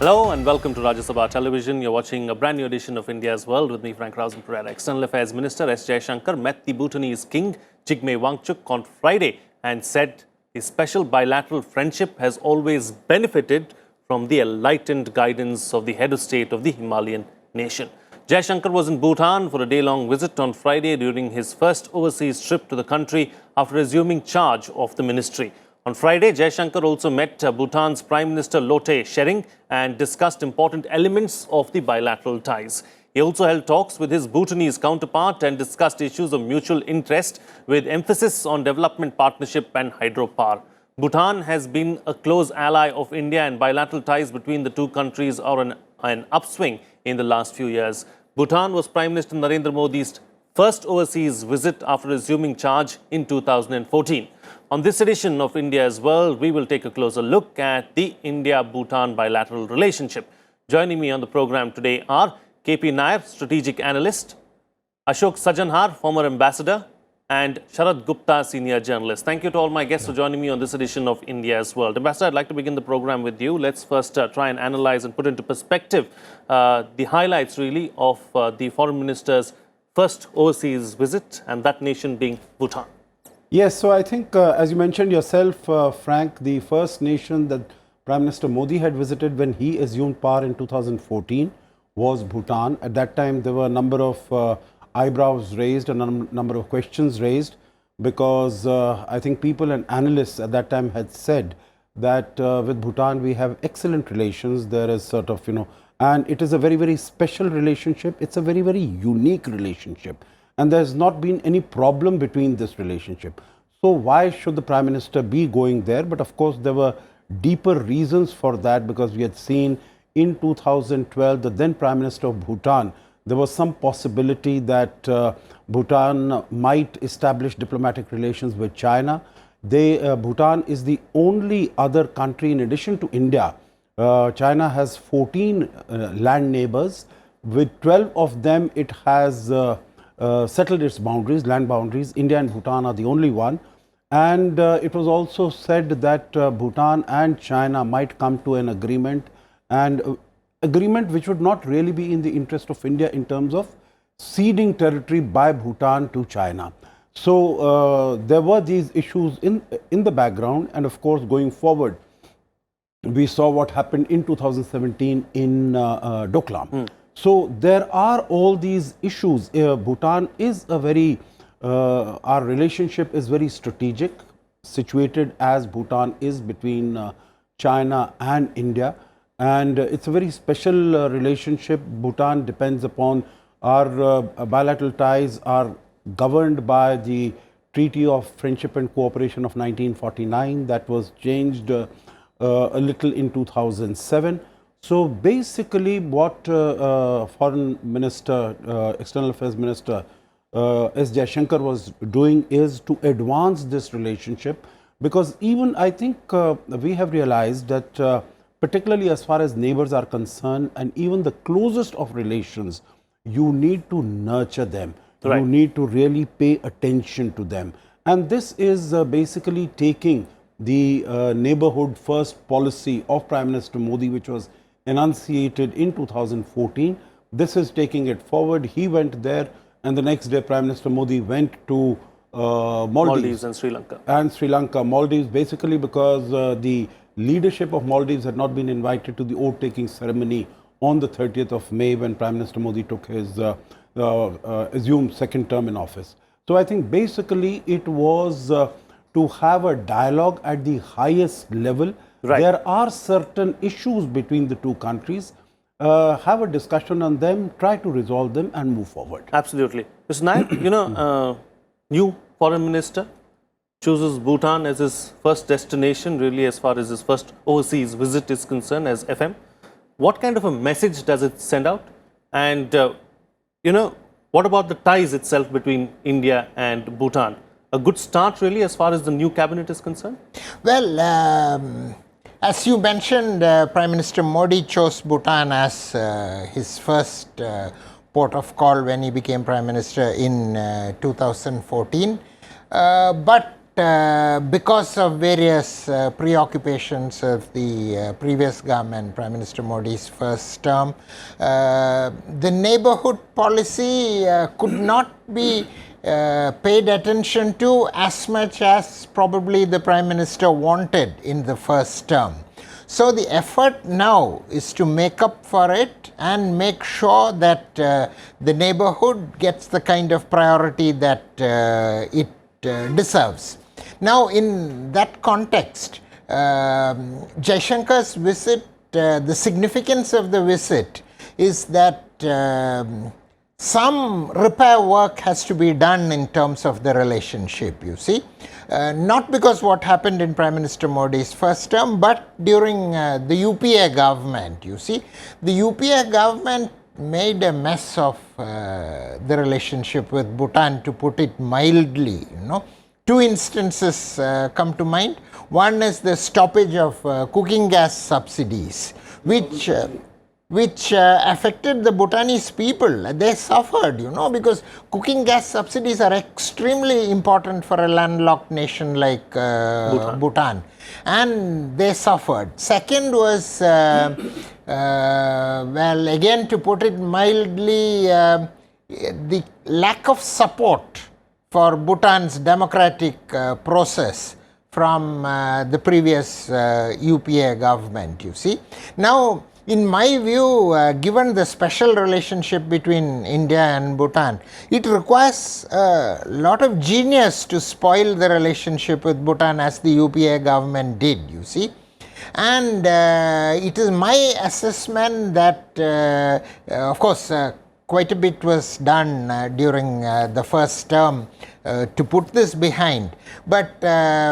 Hello and welcome to Rajya Sabha Television. You're watching a brand new edition of India's World with me, Frank Pereira. External Affairs Minister S Jaishankar met the Bhutanese King Jigme Wangchuck on Friday and said his special bilateral friendship has always benefited from the enlightened guidance of the head of state of the Himalayan nation. Jaishankar was in Bhutan for a day-long visit on Friday during his first overseas trip to the country after assuming charge of the ministry. On Friday, Jaishankar also met Bhutan's Prime Minister Lotay Tshering and discussed important elements of the bilateral ties. He also held talks with his Bhutanese counterpart and discussed issues of mutual interest with emphasis on development partnership and hydropower. Bhutan has been a close ally of India and bilateral ties between the two countries are on an upswing in the last few years. Bhutan was Prime Minister Narendra Modi's first overseas visit after assuming charge in 2014. On this edition of India's World, we will take a closer look at the India-Bhutan bilateral relationship. Joining me on the program today are KP Nair, strategic analyst, Ashok Sajanhar, former ambassador, and Sharad Gupta, senior journalist. Thank you to all my guests for joining me on this edition of India's World. Ambassador, I'd like to begin the program with you. Let's first try and analyze and put into perspective the highlights really of the foreign minister's first overseas visit, and that nation being Bhutan. Yes, so I think as you mentioned yourself, Frank, the first nation that Prime Minister Modi had visited when he assumed power in 2014 was Bhutan. At that time, there were a number of eyebrows raised, a number of questions raised, because I think people and analysts at that time had said that with Bhutan we have excellent relations. There is sort of, and it is a very, very special relationship. It's a very, very unique relationship. And there has not been any problem between this relationship. So why should the Prime Minister be going there? But of course, there were deeper reasons for that, because we had seen in 2012, the then Prime Minister of Bhutan, there was some possibility that Bhutan might establish diplomatic relations with China. Bhutan is the only other country in addition to India. China has 14 land neighbors. With 12 of them, it has settled its boundaries, land boundaries. India and Bhutan are the only one. And it was also said that Bhutan and China might come to an agreement, and agreement which would not really be in the interest of India in terms of ceding territory by Bhutan to China. So there were these issues in the background, and of course going forward, we saw what happened in 2017 in Doklam. So there are all these issues. Bhutan is a very, our relationship is very strategic, situated as Bhutan is between China and India. And it's a very special relationship. Bhutan depends upon our bilateral ties are governed by the Treaty of Friendship and Cooperation of 1949 that was changed a little in 2007. So basically what Foreign Minister, External Affairs Minister S Jaishankar was doing is to advance this relationship, because even I think we have realized that particularly as far as neighbors are concerned, and even the closest of relations, you need to nurture them. Right. You need to really pay attention to them. And this is basically taking the neighborhood first policy of Prime Minister Modi, which was enunciated in 2014. This is taking it forward. He went there, and the next day Prime Minister Modi went to Maldives and Sri Lanka. Maldives basically because the leadership of Maldives had not been invited to the oath-taking ceremony on the 30th of May when Prime Minister Modi took his assumed second term in office. So I think basically it was to have a dialogue at the highest level. Right. There are certain issues between the two countries. Have a discussion on them, try to resolve them and move forward. Absolutely. Mr. Nair, new foreign minister chooses Bhutan as his first destination, really as far as his first overseas visit is concerned as FM. What kind of a message does it send out? And, what about the ties itself between India and Bhutan? A good start really as far as the new cabinet is concerned? Well, as you mentioned, Prime Minister Modi chose Bhutan as his first port of call when he became Prime Minister in 2014. But because of various preoccupations of the previous government, Prime Minister Modi's first term, the neighborhood policy could not be paid attention to as much as probably the Prime Minister wanted in the first term. So the effort now is to make up for it and make sure that the neighborhood gets the kind of priority that it deserves. Now, in that context, Jaishankar's visit, the significance of the visit is that some repair work has to be done in terms of the relationship, you see. Not because what happened in Prime Minister Modi's first term, but during the UPA government, you see. The UPA government made a mess of the relationship with Bhutan, to put it mildly, you know. Two instances come to mind. One is the stoppage of cooking gas subsidies, which affected the Bhutanese people. They suffered, you know, because cooking gas subsidies are extremely important for a landlocked nation like Bhutan. And they suffered. Second was, well, again, to put it mildly, the lack of support for Bhutan's democratic process from the previous UPA government, you see. Now, in my view, given the special relationship between India and Bhutan, it requires a lot of genius to spoil the relationship with Bhutan, as the UPA government did, you see. And it is my assessment that, of course, quite a bit was done during the first term to put this behind. But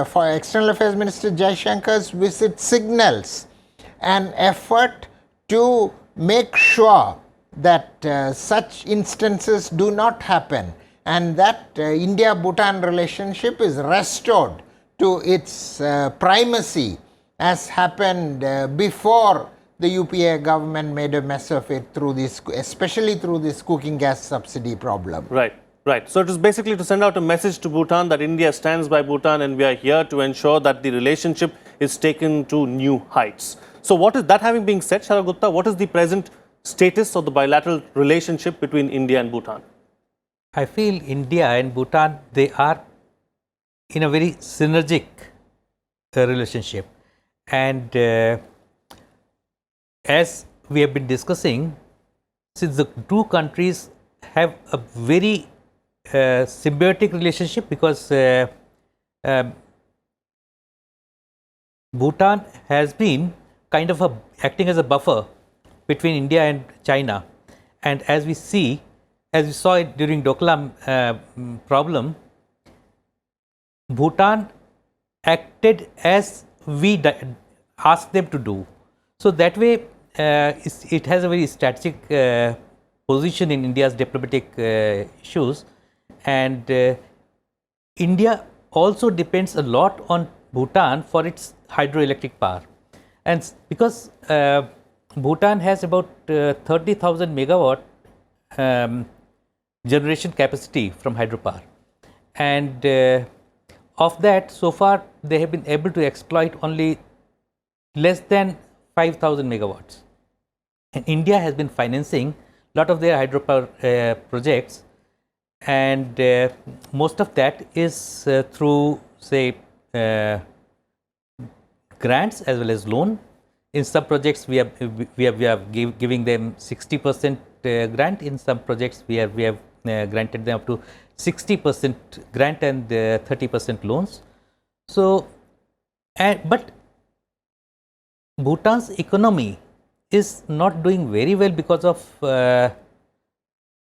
for External Affairs Minister Jaishankar's visit signals an effort to make sure that such instances do not happen, and that India-Bhutan relationship is restored to its primacy, as happened before the UPA government made a mess of it through this, especially through this cooking gas subsidy problem. Right, right. So it is basically to send out a message to Bhutan that India stands by Bhutan, and we are here to ensure that the relationship is taken to new heights. So what is that, having been said, Sharad Gupta, what is the present status of the bilateral relationship between India and Bhutan? I feel India and Bhutan, they are in a very synergic relationship. And as we have been discussing, since the two countries have a very symbiotic relationship, because Bhutan has been kind of acting as a buffer between India and China. And as we saw it during Doklam problem, Bhutan acted as we asked them to do. So that way, it has a very strategic position in India's diplomatic issues. And India also depends a lot on Bhutan for its hydroelectric power. And because Bhutan has about 30,000 megawatt generation capacity from hydropower, and of that, so far they have been able to exploit only less than 5,000 megawatts. And India has been financing a lot of their hydropower projects, and most of that is through, say, grants as well as loan. In some projects, we are giving them 60% grant. In some projects, we have granted them up to 60% grant and 30% loans. So, but Bhutan's economy is not doing very well because of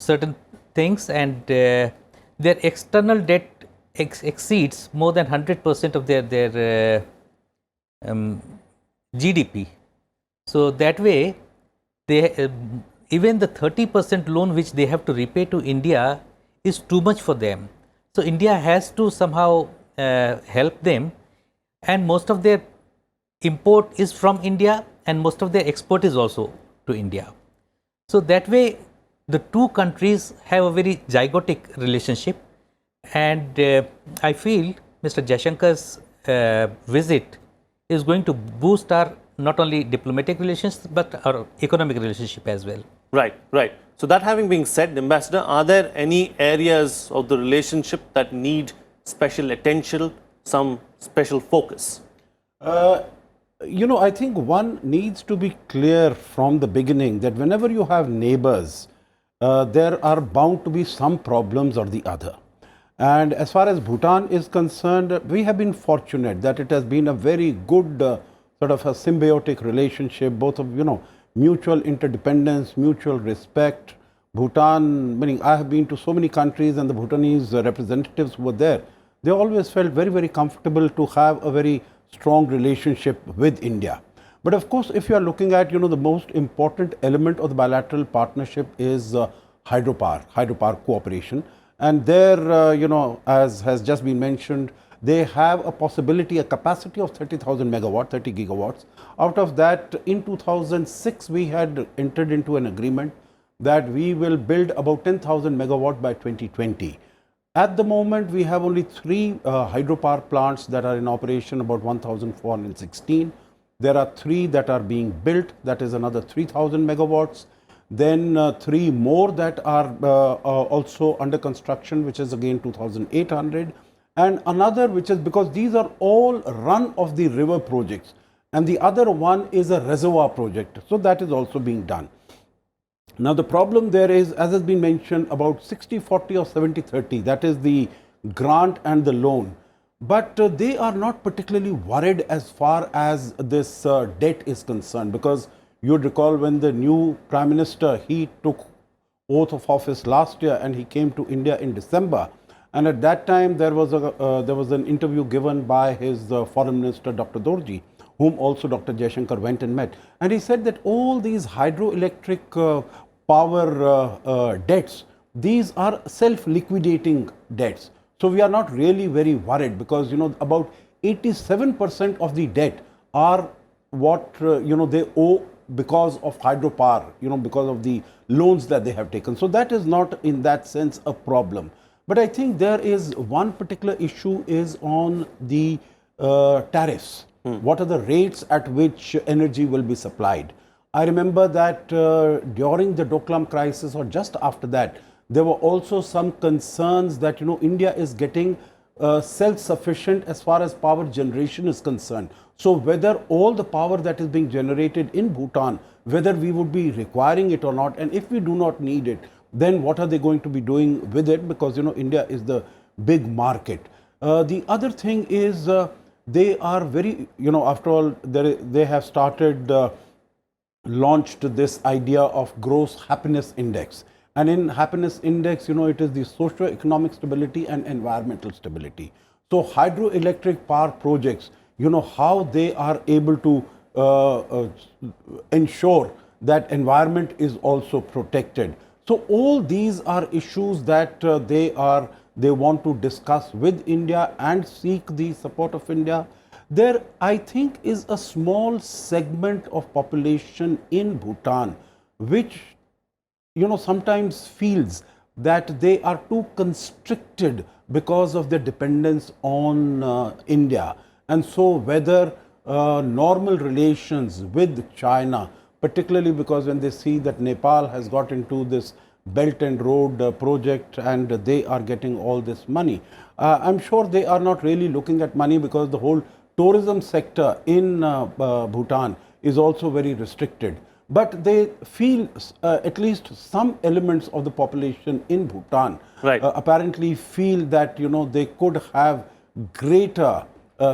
certain things, and their external debt exceeds more than 100% of their GDP. So that way, they even the 30% loan which they have to repay to India is too much for them. So India has to somehow help them, and most of their import is from India, and most of their export is also to India. So that way, the two countries have a very zygotic relationship, and I feel Mr. Jaishankar's visit is going to boost our not only diplomatic relations but our economic relationship as well. Right, right. So that having been said, Ambassador, are there any areas of the relationship that need special attention, some special focus? You know, I think one needs to be clear from the beginning that whenever you have neighbors, there are bound to be some problems or the other. And as far as Bhutan is concerned, we have been fortunate that it has been a very good sort of a symbiotic relationship, both of, you know, mutual interdependence, mutual respect. Bhutan, meaning I have been to so many countries and the Bhutanese representatives who were there, they always felt very, very comfortable to have a very strong relationship with India. But of course, if you are looking at, you know, the most important element of the bilateral partnership is hydropower cooperation. And there, you know, as has just been mentioned, they have a possibility, a capacity of 30,000 megawatt, 30 gigawatts. Out of that, in 2006, we had entered into an agreement that we will build about 10,000 megawatt by 2020. At the moment, we have only 3 hydropower plants that are in operation, about 1,416. There are 3 that are being built, that is another 3,000 megawatts. Then 3 more that are also under construction, which is again 2,800. And another which is, because these are all run of the river projects, and the other one is a reservoir project. So that is also being done. Now the problem there is, as has been mentioned, about 60-40 or 70-30, that is the grant and the loan. But they are not particularly worried as far as this debt is concerned, because you would recall when the new Prime Minister, he took oath of office last year and he came to India in December. And at that time, there was an interview given by his Foreign Minister, Dr. Dorji, whom also Dr. Jaishankar went and met. And he said that all these hydroelectric power debts, these are self-liquidating debts. So we are not really very worried, because, you know, about 87% of the debt are what, you know, they owe because of hydropower, you know, because of the loans that they have taken. So that is not in that sense a problem. But I think there is one particular issue is on the tariffs. What are the rates at which energy will be supplied? I remember that during the Doklam crisis or just after that, there were also some concerns that, you know, India is getting self-sufficient as far as power generation is concerned. So whether all the power that is being generated in Bhutan, whether we would be requiring it or not, and if we do not need it, then what are they going to be doing with it? Because, you know, India is the big market. The other thing is they are very, you know, after all, they have started, launched this idea of gross happiness index. And in happiness index, you know, it is the socio-economic stability and environmental stability. So hydroelectric power projects, you know, how they are able to ensure that environment is also protected. So all these are issues that they want to discuss with India and seek the support of India. There, I think, is a small segment of population in Bhutan which, you know, sometimes feels that they are too constricted because of their dependence on India. And so whether normal relations with China, particularly because when they see that Nepal has got into this Belt and Road project and they are getting all this money, I'm sure they are not really looking at money, because the whole tourism sector in Bhutan is also very restricted. But they feel at least some elements of the population in Bhutan apparently feel that, you know, they could have greater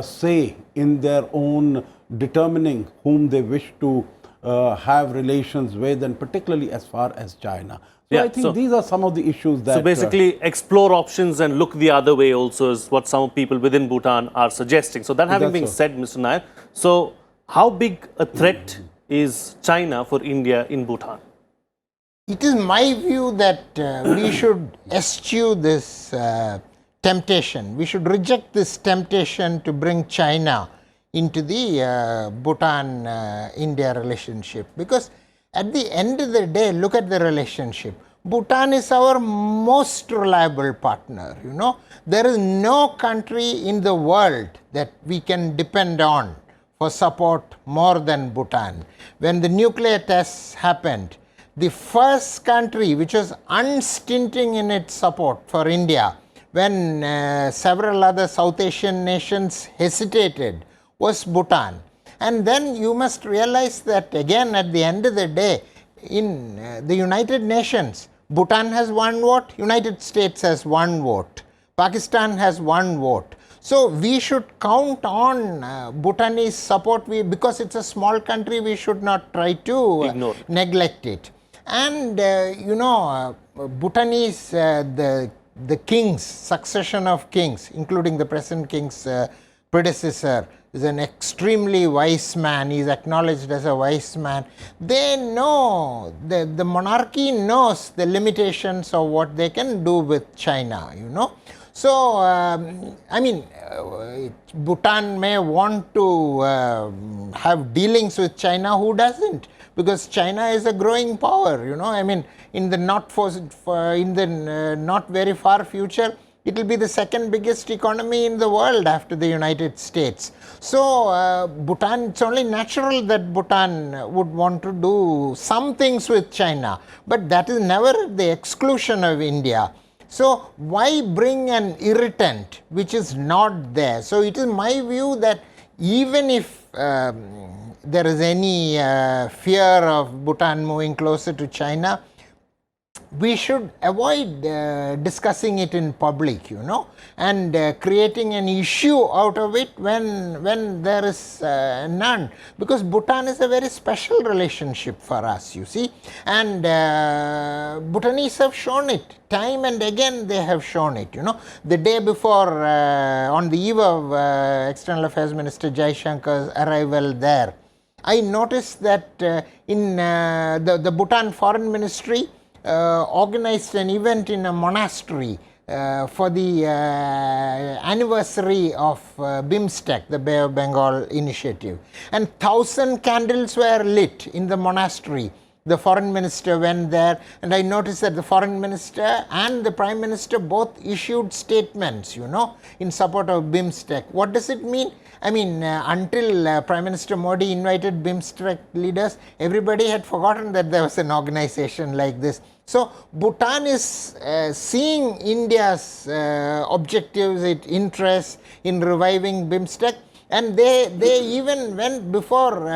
say in their own determining whom they wish to have relations with, and particularly as far as China. So I think these are some of the issues that... So basically explore options and look the other way also is what some people within Bhutan are suggesting. So that having been said, Mr. Nair, so how big a threat is China for India in Bhutan? It is my view that we should eschew this temptation. We should reject this temptation to bring China into the Bhutan-India relationship, because at the end of the day, look at the relationship. Bhutan is our most reliable partner, you know. There is no country in the world that we can depend on for support more than Bhutan. When the nuclear tests happened, the first country which was unstinting in its support for India, when several other South Asian nations hesitated, was Bhutan. And then you must realize that again at the end of the day, in the United Nations, Bhutan has 1 vote, United States has 1 vote, Pakistan has 1 vote. So we should count on Bhutanese support, because it's a small country, we should not try to neglect it. And you know, Bhutanese, the kings, succession of kings, including the present king's predecessor, is an extremely wise man. He is acknowledged as a wise man. They know, the monarchy knows the limitations of what they can do with China, you know. So, I mean, Bhutan may want to have dealings with China. Who doesn't? Because China is a growing power, you know. I mean, in the not very far future, it will be the second biggest economy in the world after the United States. So, Bhutan, it's only natural that Bhutan would want to do some things with China, but that is never at the exclusion of India. So, why bring an irritant which is not there? So, it is my view that even if there is any fear of Bhutan moving closer to China, we should avoid discussing it in public, you know, and creating an issue out of it when there is none, because Bhutan is a very special relationship for us, you see, and Bhutanese have shown it time and again. They have shown it, you know. The day before, on the eve of External Affairs Minister Jaishankar's arrival there, I noticed that in the Bhutan Foreign Ministry organized an event in a monastery for the anniversary of BIMSTEC, the Bay of Bengal initiative, and 1,000 candles were lit in the monastery. The foreign minister went there, and I noticed that the foreign minister and the prime minister both issued statements, you know, in support of BIMSTEC. What does it mean? I mean, until Prime Minister Modi invited BIMSTEC leaders, everybody had forgotten that there was an organization like this. So, Bhutan is seeing India's objectives, its interests in reviving BIMSTEC, and they even went before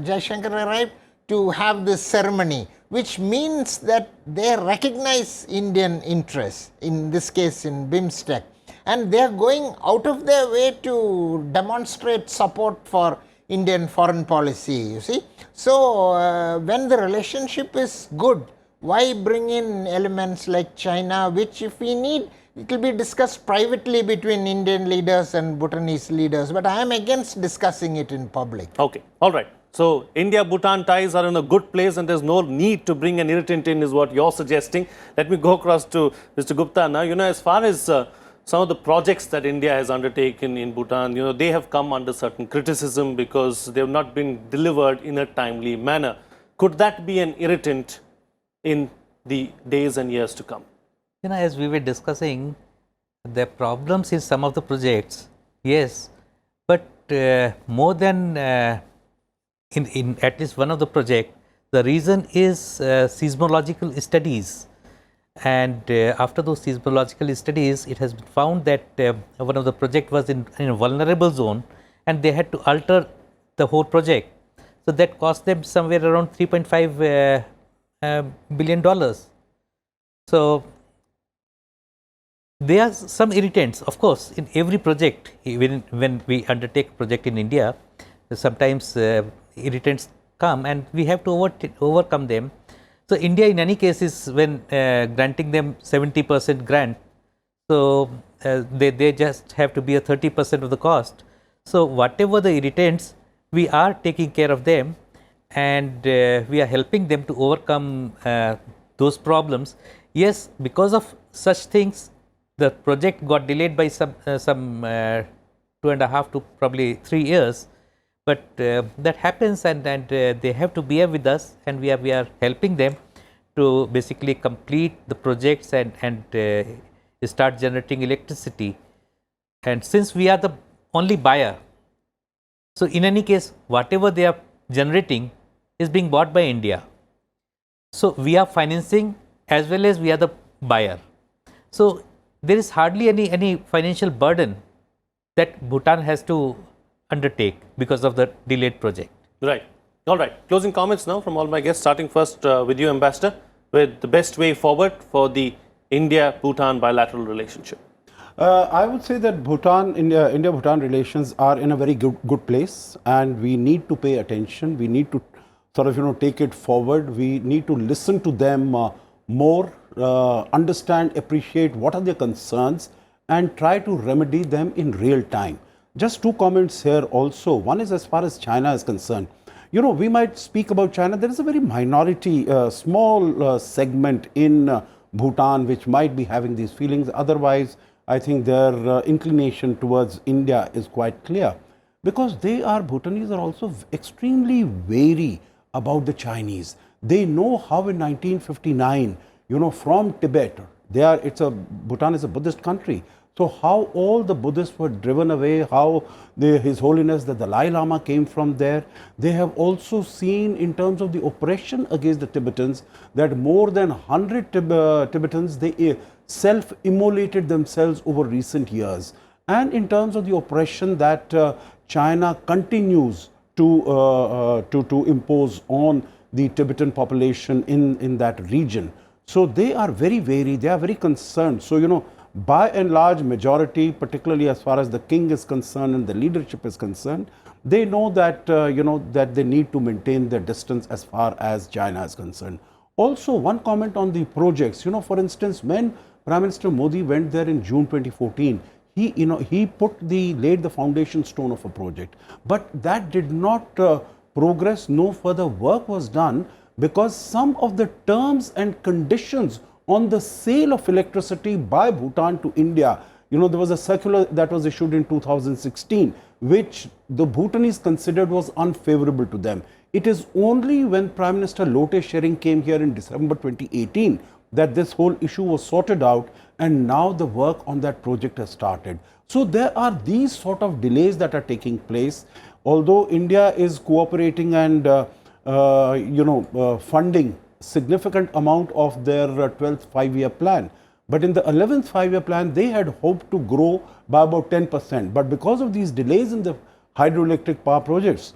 Jaishankar arrived to have this ceremony, which means that they recognize Indian interests, in this case in BIMSTEC, and they are going out of their way to demonstrate support for Indian foreign policy, you see. So, when the relationship is good, why bring in elements like China, which if we need, it will be discussed privately between Indian leaders and Bhutanese leaders, but I am against discussing it in public. Okay, all right. So, India-Bhutan ties are in a good place and there is no need to bring an irritant in, is what you are suggesting. Let me go across to Mr. Gupta now. You know, as far as some of the projects that India has undertaken in Bhutan, you know, they have come under certain criticism because they have not been delivered in a timely manner. Could that be an irritant in the days and years to come? You know, as we were discussing, the problems in some of the projects, yes, but more than in at least one of the project, the reason is seismological studies. And after those seismological studies, it has been found that one of the project was in a vulnerable zone, and they had to alter the whole project. So that cost them somewhere around $3.5 billion. So there are some irritants, of course, in every project. Even when we undertake project in India, sometimes irritants come, and we have to overcome them. So India, in any case, is when granting them 70% grant, so they just have to be a 30% of the cost. So whatever the irritants, we are taking care of them, and we are helping them to overcome those problems. Yes, because of such things, the project got delayed by some 2.5 to probably 3 years. But that happens, and they have to bear with us, and we are helping them to basically complete the projects and start generating electricity. And since we are the only buyer, so in any case, whatever they are generating is being bought by India. So we are financing as well as we are the buyer. So there is hardly any financial burden that Bhutan has to undertake because of the delayed project. Right. All right. Closing comments now from all my guests, starting first with you, Ambassador, with the best way forward for the India-Bhutan bilateral relationship. I would say that India-Bhutan relations are in a very good place, and we need to pay attention. We need to sort of, take it forward. We need to listen to them more, understand, appreciate what are their concerns, and try to remedy them in real time. Just two comments here also. One is as far as China is concerned. We might speak about China. There is a very minority, small segment in Bhutan which might be having these feelings. Otherwise, I think their inclination towards India is quite clear, because Bhutanese are also extremely wary about the Chinese. They know how in 1959, from Tibet, Bhutan is a Buddhist country. So how all the Buddhists were driven away, how His Holiness the Dalai Lama came from there. They have also seen, in terms of the oppression against the Tibetans, that more than 100 Tibetans, they self-immolated themselves over recent years. And in terms of the oppression that China continues to impose on the Tibetan population in that region. So they are very wary, they are very concerned. So, by and large majority, particularly as far as the king is concerned and the leadership is concerned, they know that, that they need to maintain their distance as far as China is concerned. Also, one comment on the projects, for instance, when Prime Minister Modi went there in June 2014, he laid the foundation stone of a project, but that did not progress. No further work was done because some of the terms and conditions on the sale of electricity by Bhutan to India, there was a circular that was issued in 2016, which the Bhutanese considered was unfavorable to them. It is only when Prime Minister Lotay Tshering came here in December 2018 that this whole issue was sorted out, and now the work on that project has started. So there are these sort of delays that are taking place. Although India is cooperating and funding significant amount of their 12th five-year plan, but in the 11th five-year plan they had hoped to grow by about 10%, but because of these delays in the hydroelectric power projects,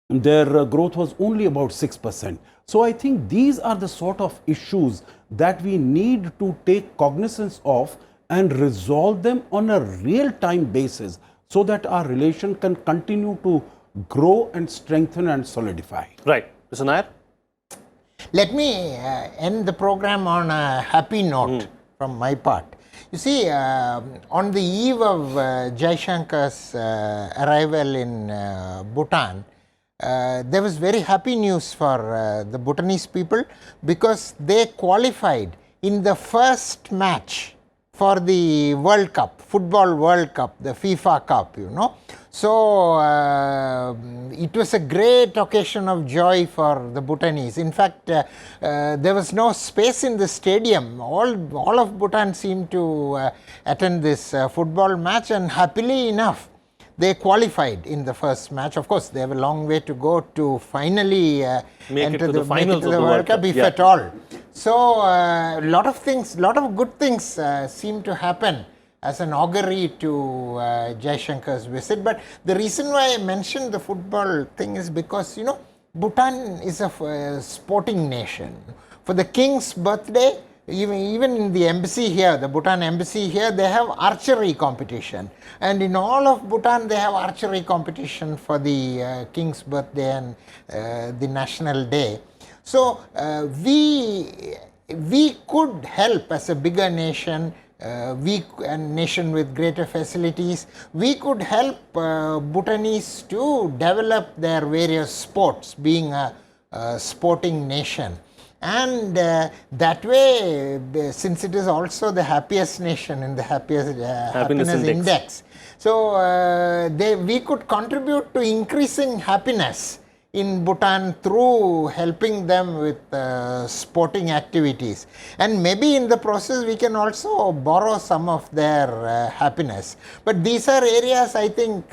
their growth was only about 6%. So I think these are the sort of issues that we need to take cognizance of and resolve them on a real-time basis, so that our relation can continue to grow and strengthen and solidify. Right. Mr. Nair? Let me end the program on a happy note from my part. You see, on the eve of Jaishankar's arrival in Bhutan, there was very happy news for the Bhutanese people, because they qualified in the first match for the World Cup, Football World Cup, the FIFA Cup, So it was a great occasion of joy for the Bhutanese. In fact, there was no space in the stadium. All of Bhutan seemed to attend this football match, and happily enough, they qualified in the first match. Of course, they have a long way to go to finally enter the finals of the World Cup, if at all. So, a lot of good things seem to happen as an augury to Jaishankar's visit. But the reason why I mentioned the football thing is because, Bhutan is a sporting nation. For the king's birthday, even in the embassy here, the Bhutan embassy here, they have archery competition. And in all of Bhutan, they have archery competition for the king's birthday and the national day. So, we could help as a bigger nation, a nation with greater facilities. We could help Bhutanese to develop their various sports, being a sporting nation. And that way, since it is also the happiest nation in the happiness index, so we could contribute to increasing happiness in Bhutan through helping them with sporting activities. And maybe in the process we can also borrow some of their happiness. But these are areas, I think,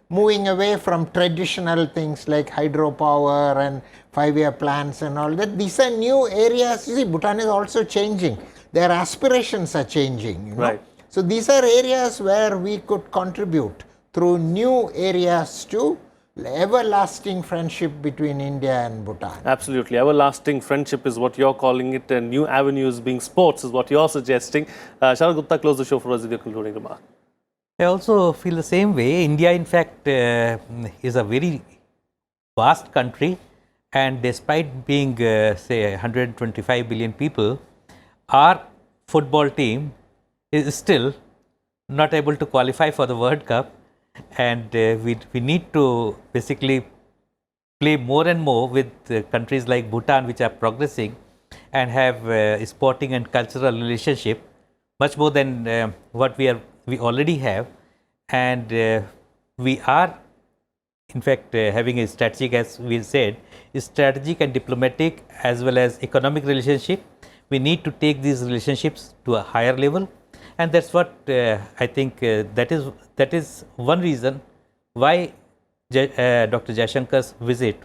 moving away from traditional things like hydropower and 5-year plans and all that. These are new areas. You see, Bhutan is also changing. Their aspirations are changing. You know? Right. So these are areas where we could contribute through new areas to everlasting friendship between India and Bhutan. Absolutely. Everlasting friendship is what you're calling it, and new avenues being sports is what you're suggesting. Sharad Gupta, close the show for us with your concluding remark. I also feel the same way. India, in fact, is a very vast country, and despite being, say, 125 billion people, our football team is still not able to qualify for the World Cup, and we need to basically play more and more with countries like Bhutan, which are progressing and have sporting and cultural relationship much more than what we already have. And we are in fact having a strategic, as we said, strategic and diplomatic as well as economic relationship. We need to take these relationships to a higher level, and that's what I think that is one reason why Dr. Jaishankar's visit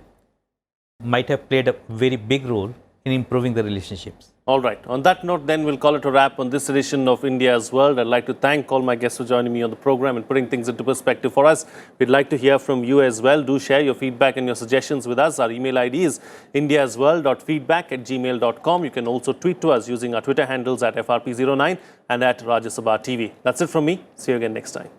might have played a very big role in improving the relationships. All right. On that note, then, we'll call it a wrap on this edition of India's World. I'd like to thank all my guests for joining me on the program and putting things into perspective for us. We'd like to hear from you as well. Do share your feedback and your suggestions with us. Our email ID is indiasworld.feedback@gmail.com. You can also tweet to us using our Twitter handles at FRP09 and at Rajya Sabha TV. That's it from me. See you again next time.